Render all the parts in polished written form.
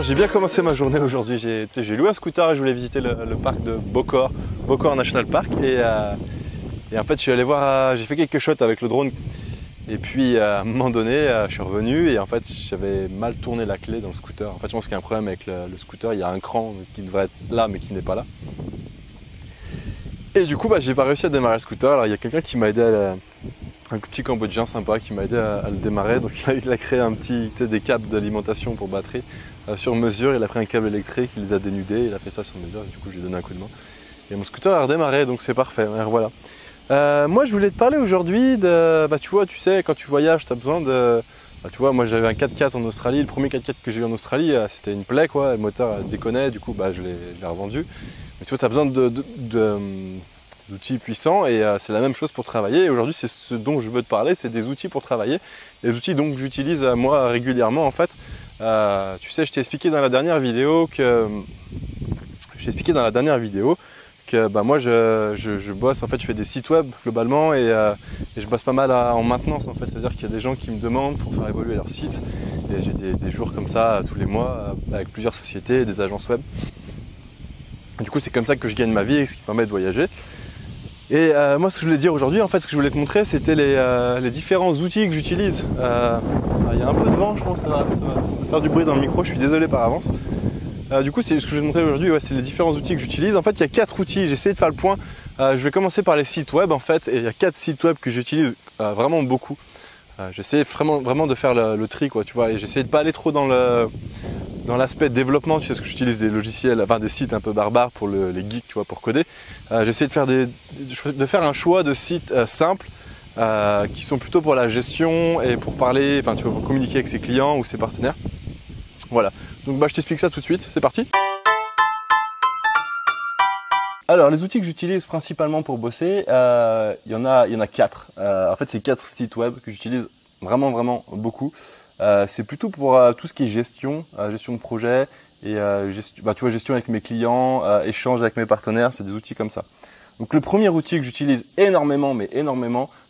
j'ai bien commencé ma journée aujourd'hui. J'ai loué un scooter et je voulais visiter le parc de Bokor National Park. Et en fait, je suis allé voir, j'ai fait quelques shots avec le drone. Et puis à un moment donné, je suis revenu et en fait, j'avais mal tourné la clé dans le scooter. En fait, je pense qu'il y a un problème avec le scooter. Il y a un cran qui devrait être là, mais qui n'est pas là. Et du coup, j'ai pas réussi à démarrer le scooter. Alors, il y a quelqu'un qui m'a aidé un petit Cambodgien sympa qui m'a aidé à le démarrer. Donc il a créé des câbles d'alimentation pour batterie sur mesure. Il a pris un câble électrique, il les a dénudés, il a fait ça sur mesure et du coup j'ai donné un coup de main. Et mon scooter a redémarré, donc c'est parfait. Alors, voilà. Moi je voulais te parler aujourd'hui de, tu sais, quand tu voyages, tu as besoin de... tu vois, moi j'avais un 4x4 en Australie. Le premier 4x4 que j'ai eu en Australie, c'était une plaie quoi. Le moteur déconnait, du coup je l'ai revendu. Mais tu vois, tu as besoin d'outils puissants et c'est la même chose pour travailler. Et aujourd'hui, c'est ce dont je veux te parler, c'est des outils pour travailler. Les outils donc que j'utilise moi régulièrement en fait. Tu sais, je t'ai expliqué dans la dernière vidéo que moi je bosse, en fait je fais des sites web globalement et je bosse pas mal en maintenance en fait. C'est-à-dire qu'il y a des gens qui me demandent pour faire évoluer leur site et j'ai des jours comme ça tous les mois avec plusieurs sociétés et des agences web. Du coup, c'est comme ça que je gagne ma vie et ce qui permet de voyager. Et moi, ce que je voulais dire aujourd'hui, en fait, ce que je voulais te montrer, c'était les différents outils que j'utilise. Il y a un peu de vent, je pense, ça va faire du bruit dans le micro, je suis désolé par avance. Du coup, c'est ce que je vais te montrer aujourd'hui, c'est les différents outils que j'utilise. En fait, il y a 4 outils, j'ai essayé de faire le point. Je vais commencer par les sites web, en fait, et il y a 4 sites web que j'utilise vraiment beaucoup. J'essaie vraiment de faire le tri, quoi, tu vois, et j'essaie de pas aller trop dans l'aspect développement, tu sais, ce que j'utilise des logiciels, enfin des sites un peu barbares pour les geeks, tu vois, pour coder. J'essaie de faire un choix de sites simples qui sont plutôt pour la gestion et pour parler, enfin tu vois, pour communiquer avec ses clients ou ses partenaires. Voilà. Donc je t'explique ça tout de suite. C'est parti. Alors les outils que j'utilise principalement pour bosser, il y en a 4. En fait, c'est 4 sites web que j'utilise vraiment beaucoup. C'est plutôt pour tout ce qui est gestion de projet et gestion avec mes clients, échange avec mes partenaires, c'est des outils comme ça. Donc le premier outil que j'utilise énormément,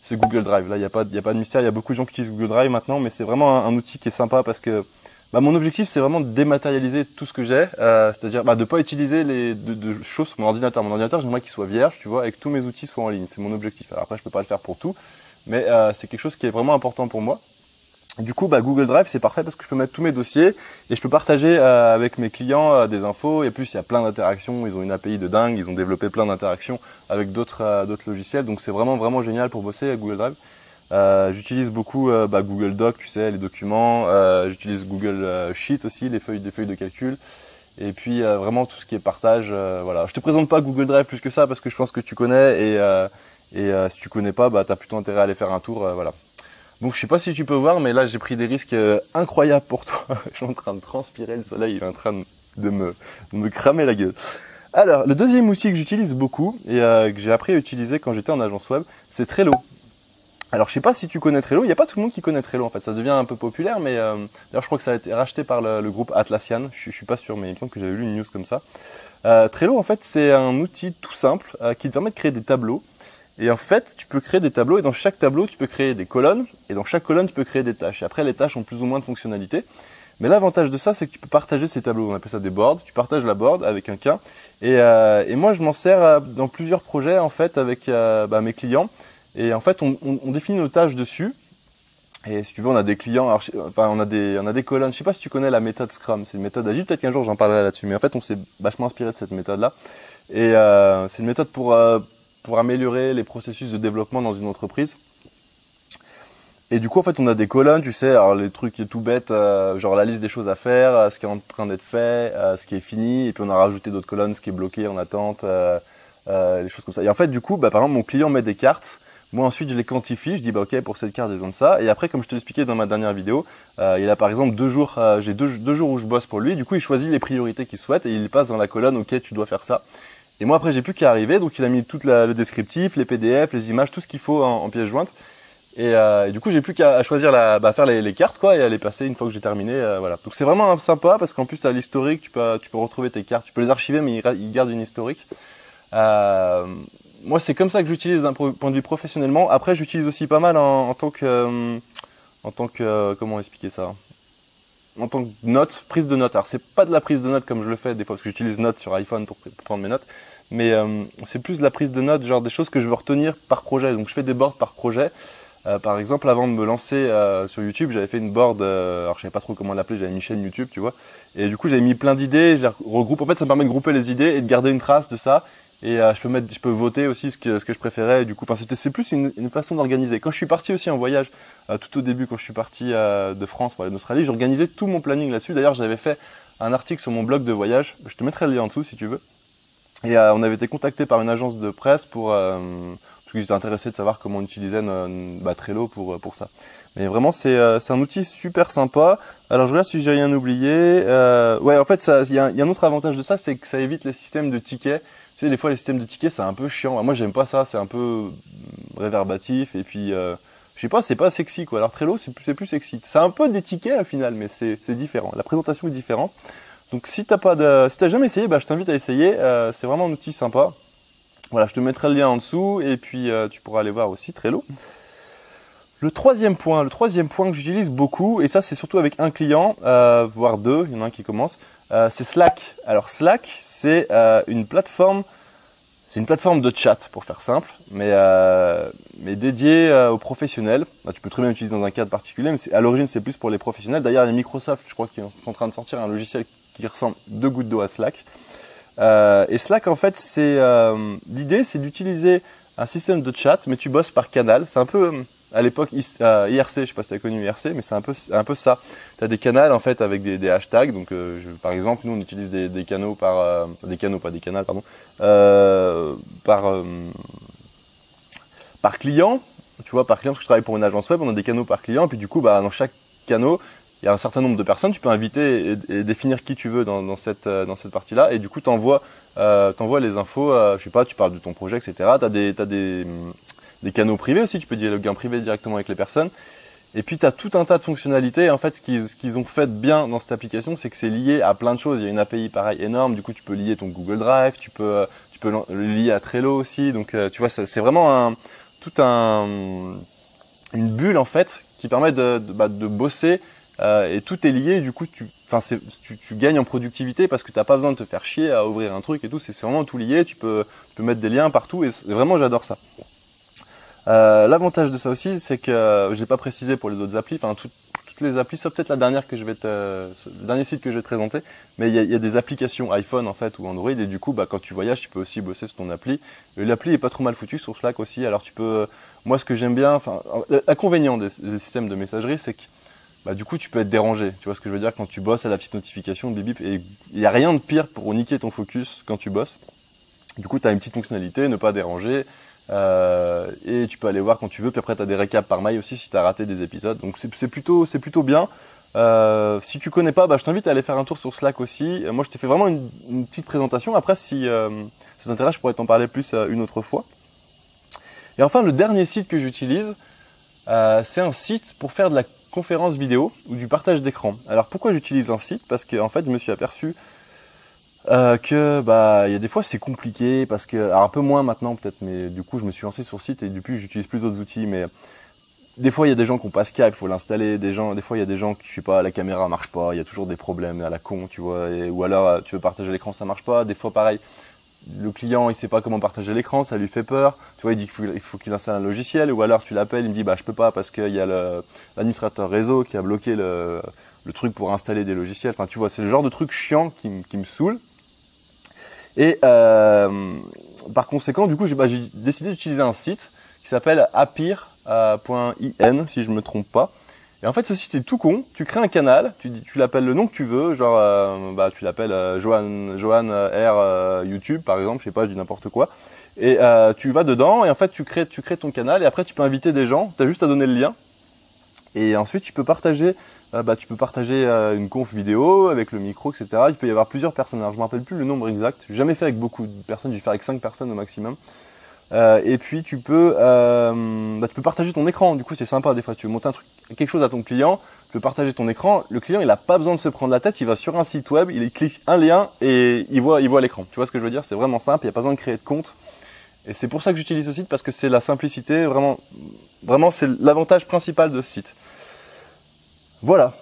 c'est Google Drive. Là, il y a pas de mystère, il y a beaucoup de gens qui utilisent Google Drive maintenant, mais c'est vraiment un outil qui est sympa parce que mon objectif, c'est vraiment de dématérialiser tout ce que j'ai, c'est-à-dire de pas utiliser de choses sur mon ordinateur. Mon ordinateur, j'aimerais qu'il soit vierge, tu vois, et que tous mes outils soient en ligne. C'est mon objectif. Alors après, je peux pas le faire pour tout, mais c'est quelque chose qui est vraiment important pour moi. Du coup, Google Drive, c'est parfait parce que je peux mettre tous mes dossiers et je peux partager avec mes clients des infos. Et plus, il y a plein d'interactions. Ils ont une API de dingue. Ils ont développé plein d'interactions avec d'autres logiciels. Donc, c'est vraiment génial pour bosser avec Google Drive. J'utilise beaucoup Google Doc, tu sais, les documents. J'utilise Google Sheet aussi, des feuilles de calcul. Et puis, vraiment tout ce qui est partage. Voilà. Je te présente pas Google Drive plus que ça parce que je pense que tu connais. Et si tu connais pas, tu as plutôt intérêt à aller faire un tour. Voilà. Donc je sais pas si tu peux voir, mais là j'ai pris des risques incroyables pour toi. Je suis en train de transpirer, le soleil est en train de me cramer la gueule. Alors le deuxième outil que j'utilise beaucoup et que j'ai appris à utiliser quand j'étais en agence web, c'est Trello. Alors je sais pas si tu connais Trello, il n'y a pas tout le monde qui connaît Trello en fait, ça devient un peu populaire, mais d'ailleurs je crois que ça a été racheté par le groupe Atlassian, je suis pas sûr, mais il me semble que j'avais lu une news comme ça. Trello en fait c'est un outil tout simple qui te permet de créer des tableaux. Et en fait, tu peux créer des tableaux et dans chaque tableau, tu peux créer des colonnes et dans chaque colonne, tu peux créer des tâches. Et après, les tâches ont plus ou moins de fonctionnalités. Mais l'avantage de ça, c'est que tu peux partager ces tableaux. On appelle ça des boards. Tu partages la board avec un cas. Et moi, je m'en sers dans plusieurs projets en fait avec mes clients. Et en fait, on définit nos tâches dessus. Et si tu veux, on a des clients. Alors, on a des colonnes. Je sais pas si tu connais la méthode Scrum. C'est une méthode agile. Peut-être qu'un jour j'en parlerai là-dessus. Mais en fait, on s'est vachement inspiré de cette méthode-là. Et c'est une méthode pour améliorer les processus de développement dans une entreprise. Et du coup, en fait, on a des colonnes, tu sais, alors les trucs tout bêtes, genre la liste des choses à faire, ce qui est en train d'être fait, ce qui est fini, et puis on a rajouté d'autres colonnes, ce qui est bloqué en attente, les choses comme ça. Et en fait, du coup, par exemple, mon client met des cartes, moi ensuite je les quantifie, je dis ok, pour cette carte j'ai besoin de ça, et après, comme je te l'expliquais dans ma dernière vidéo, il a par exemple 2 jours, j'ai deux jours où je bosse pour lui, du coup il choisit les priorités qu'il souhaite, et il passe dans la colonne ok, tu dois faire ça. Et moi après j'ai plus qu'à arriver, donc il a mis tout le descriptif, les PDF, les images, tout ce qu'il faut en pièces jointes. Et du coup j'ai plus qu'à choisir faire les cartes quoi et à les passer une fois que j'ai terminé. Voilà. Donc c'est vraiment sympa parce qu'en plus tu as l'historique, tu peux retrouver tes cartes, tu peux les archiver mais il garde une historique. Moi c'est comme ça que j'utilise d'un point de vue professionnellement. Après j'utilise aussi pas mal en tant que comment expliquer ça? en tant que note, prise de notes. Alors c'est pas de la prise de notes comme je le fais des fois parce que j'utilise Notes sur iPhone pour prendre mes notes, mais c'est plus de la prise de notes, genre des choses que je veux retenir par projet. Donc je fais des boards par projet. Par exemple, avant de me lancer sur YouTube, j'avais fait une board, alors je savais pas trop comment l'appeler, j'avais une chaîne YouTube, tu vois. Et du coup, j'avais mis plein d'idées, je les regroupe. En fait, ça me permet de grouper les idées et de garder une trace de ça. Et je peux voter aussi ce que je préférais. Et du coup, c'est plus une façon d'organiser. Quand je suis parti aussi en voyage, tout au début, quand je suis parti de France pour aller en Australie, j'organisais tout mon planning là-dessus. D'ailleurs, j'avais fait un article sur mon blog de voyage. Je te mettrai le lien en dessous si tu veux. Et on avait été contacté par une agence de presse parce qu'ils étaient intéressés de savoir comment on utilisait Trello pour ça. Mais vraiment, c'est un outil super sympa. Alors, je regarde si j'ai rien oublié. Ouais, en fait, il y a un autre avantage de ça, c'est que ça évite les systèmes de tickets. Tu sais, des fois, les systèmes de tickets, c'est un peu chiant. Moi, j'aime pas ça. C'est un peu réverbatif. Et puis, je sais pas, c'est pas sexy, quoi. Alors, Trello, c'est plus sexy. C'est un peu des tickets, au final, mais c'est différent. La présentation est différente. Donc, si t'as jamais essayé, je t'invite à essayer. C'est vraiment un outil sympa. Voilà, je te mettrai le lien en dessous. Et puis, tu pourras aller voir aussi Trello. Le troisième point que j'utilise beaucoup, et ça c'est surtout avec un client, voire deux, il y en a un qui commence, c'est Slack. Alors Slack, c'est une plateforme de chat pour faire simple, mais dédiée aux professionnels. Tu peux très bien l'utiliser dans un cadre particulier, mais à l'origine c'est plus pour les professionnels. D'ailleurs, il y a Microsoft, je crois, qui est en train de sortir un logiciel qui ressemble deux gouttes d'eau à Slack. Et Slack, en fait, l'idée, c'est d'utiliser un système de chat, mais tu bosses par canal. C'est un peu à l'époque IRC, je sais pas si tu as connu IRC, mais c'est un peu ça. Tu as des canaux en fait avec des hashtags. Donc par exemple, nous on utilise des canaux par client. Tu vois, par client, parce que je travaille pour une agence web, on a des canaux par client, et puis du coup, dans chaque canal, il y a un certain nombre de personnes, tu peux inviter et définir qui tu veux dans cette partie-là, et du coup, t'envoies les infos, je sais pas, tu parles de ton projet, etc. T'as des canaux privés aussi, tu peux dialoguer en privé directement avec les personnes. Et puis, tu as tout un tas de fonctionnalités. En fait, ce qu'ils ont fait bien dans cette application, c'est que c'est lié à plein de choses. Il y a une API pareil énorme. Du coup, tu peux lier ton Google Drive, tu peux le lier à Trello aussi. Donc, tu vois, c'est vraiment une bulle, en fait, qui permet de bosser. Et tout est lié. Du coup, tu gagnes en productivité parce que tu n'as pas besoin de te faire chier à ouvrir un truc et tout. C'est vraiment tout lié. Tu peux mettre des liens partout. Et vraiment, j'adore ça. L'avantage de ça aussi, c'est que je l'ai pas précisé pour les autres applis, toutes les applis, sauf peut-être la dernière le dernier site que je vais te présenter, mais il y a des applications iPhone en fait ou Android, et du coup quand tu voyages, tu peux aussi bosser sur ton appli. Et l'appli est pas trop mal foutue sur Slack aussi. Alors moi ce que j'aime bien, l'inconvénient des systèmes de messagerie, c'est que du coup tu peux être dérangé. Tu vois ce que je veux dire, quand tu bosses à la petite notification bip bip, et il y a rien de pire pour niquer ton focus quand tu bosses. Du coup tu as une petite fonctionnalité, ne pas déranger. Et tu peux aller voir quand tu veux, puis après tu as des récaps par mail aussi si tu as raté des épisodes, donc c'est plutôt bien. Si tu connais pas, je t'invite à aller faire un tour sur Slack aussi. Moi je t'ai fait vraiment une petite présentation, après si ça t'intéresse je pourrais t'en parler plus une autre fois. Et enfin le dernier site que j'utilise, c'est un site pour faire de la conférence vidéo ou du partage d'écran. Alors pourquoi j'utilise un site? Parce que en fait je me suis aperçu que il y a des fois c'est compliqué parce que, alors un peu moins maintenant peut-être, mais du coup je me suis lancé sur le site et depuis j'utilise plus d'autres outils, mais des fois il y a des gens qui ont pas Skype, il faut l'installer, des fois il y a des gens qui, je sais pas, la caméra marche pas, il y a toujours des problèmes à la con, tu vois, ou alors tu veux partager l'écran, ça marche pas, des fois pareil, le client il sait pas comment partager l'écran, ça lui fait peur, tu vois, il dit qu'il faut qu'il installe un logiciel, ou alors tu l'appelles, il me dit je peux pas parce qu'il y a l'administrateur réseau qui a bloqué le truc pour installer des logiciels, tu vois, c'est le genre de truc chiant qui me saoule. Et par conséquent, du coup, j'ai décidé d'utiliser un site qui s'appelle appear.in, si je me trompe pas. Et en fait, ce site est tout con. Tu crées un canal, tu l'appelles le nom que tu veux, genre tu l'appelles Johan R YouTube par exemple, je sais pas, je dis n'importe quoi. Et tu vas dedans et en fait tu crées ton canal et après tu peux inviter des gens. T'as juste à donner le lien. Et ensuite tu peux partager. Une conf vidéo avec le micro, etc. Il peut y avoir plusieurs personnes. Alors, je ne me rappelle plus le nombre exact. Je n'ai jamais fait avec beaucoup de personnes. J'ai fait avec 5 personnes au maximum. Et puis, tu peux partager ton écran. Du coup, c'est sympa. Des fois, tu veux monter quelque chose à ton client. Tu peux partager ton écran. Le client, il n'a pas besoin de se prendre la tête. Il va sur un site web, il clique un lien et il voit l'écran. Tu vois ce que je veux dire? C'est vraiment simple. Il n'y a pas besoin de créer de compte. Et c'est pour ça que j'utilise ce site, parce que c'est la simplicité. Vraiment, c'est l'avantage principal de ce site. Voilà.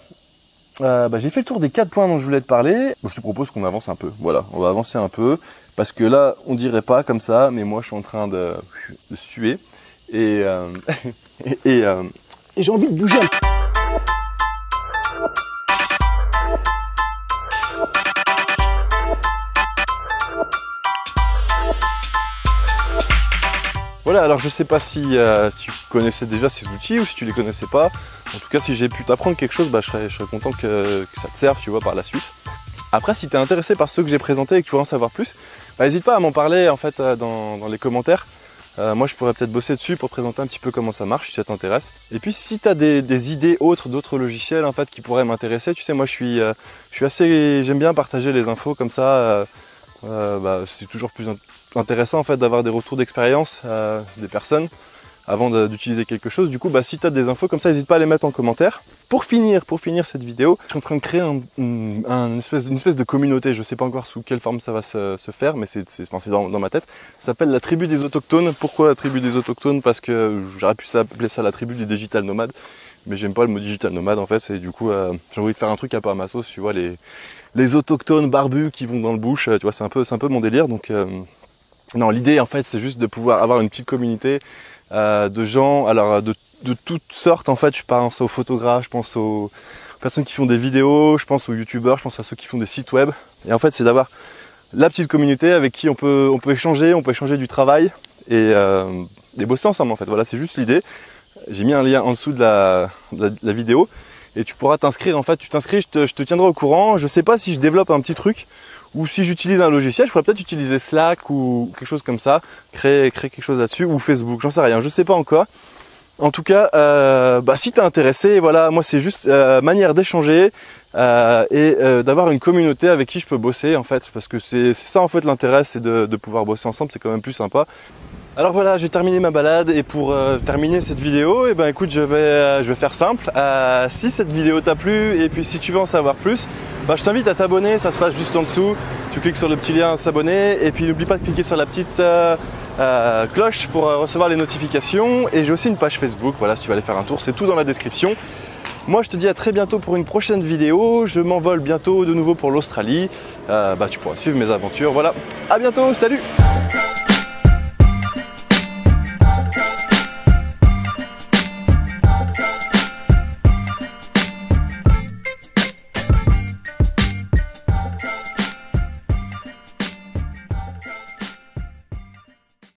j'ai fait le tour des 4 points dont je voulais te parler. Je te propose qu'on avance un peu. Voilà, on va avancer un peu. Parce que là, on dirait pas comme ça, mais moi je suis en train de suer. Et j'ai envie de bouger un peu. Voilà, alors je sais pas si tu connaissais déjà ces outils ou si tu les connaissais pas. En tout cas, si j'ai pu t'apprendre quelque chose, je serais content que ça te serve, tu vois, par la suite. Après, si tu es intéressé par ceux que j'ai présentés et que tu veux en savoir plus, n'hésite pas à m'en parler en fait dans les commentaires. Moi, je pourrais peut-être bosser dessus pour te présenter un petit peu comment ça marche, si ça t'intéresse. Et puis, si tu as des idées d'autres logiciels en fait qui pourraient m'intéresser, tu sais, moi, j'aime bien partager les infos comme ça. C'est toujours plus intéressant en fait d'avoir des retours d'expérience des personnes avant d'utiliser quelque chose. Du coup, si tu as des infos comme ça, n'hésite pas à les mettre en commentaire. Pour finir cette vidéo, je suis en train de créer une espèce de communauté. Je sais pas encore sous quelle forme ça va se faire, mais c'est dans ma tête. Ça s'appelle la tribu des autochtones. Pourquoi la tribu des autochtones? Parce que j'aurais pu appeler ça la tribu des digital nomades, mais j'aime pas le mot digital nomade en fait. Et du coup, j'ai envie de faire un truc un peu à ma sauce, tu vois, les autochtones barbus qui vont dans le bush, tu vois, c'est un peu mon délire. Donc non, l'idée en fait, c'est juste de pouvoir avoir une petite communauté de gens, alors de toutes sortes en fait. Je pense aux photographes, je pense aux personnes qui font des vidéos, je pense aux youtubeurs, je pense à ceux qui font des sites web. Et en fait, c'est d'avoir la petite communauté avec qui on peut échanger du travail et bosser ensemble en fait. Voilà, c'est juste l'idée. J'ai mis un lien en dessous de la vidéo et tu pourras t'inscrire. En fait, tu t'inscris, je te tiendrai au courant. Je sais pas si je développe un petit truc ou si j'utilise un logiciel. Je pourrais peut-être utiliser Slack ou quelque chose comme ça, créer quelque chose là-dessus, ou Facebook, j'en sais rien, je sais pas encore. En tout cas, si t'es intéressé, voilà, moi c'est juste manière d'échanger et d'avoir une communauté avec qui je peux bosser en fait, parce que c'est ça en fait l'intérêt, c'est de pouvoir bosser ensemble, c'est quand même plus sympa. Alors voilà, j'ai terminé ma balade et pour terminer cette vidéo, écoute, je vais faire simple. Si cette vidéo t'a plu et puis si tu veux en savoir plus, je t'invite à t'abonner, ça se passe juste en dessous. Tu cliques sur le petit lien s'abonner et puis n'oublie pas de cliquer sur la petite cloche pour recevoir les notifications. Et j'ai aussi une page Facebook, voilà, si tu veux aller faire un tour, c'est tout dans la description. Moi je te dis à très bientôt pour une prochaine vidéo. Je m'envole bientôt de nouveau pour l'Australie. Tu pourras suivre mes aventures. Voilà, à bientôt, salut!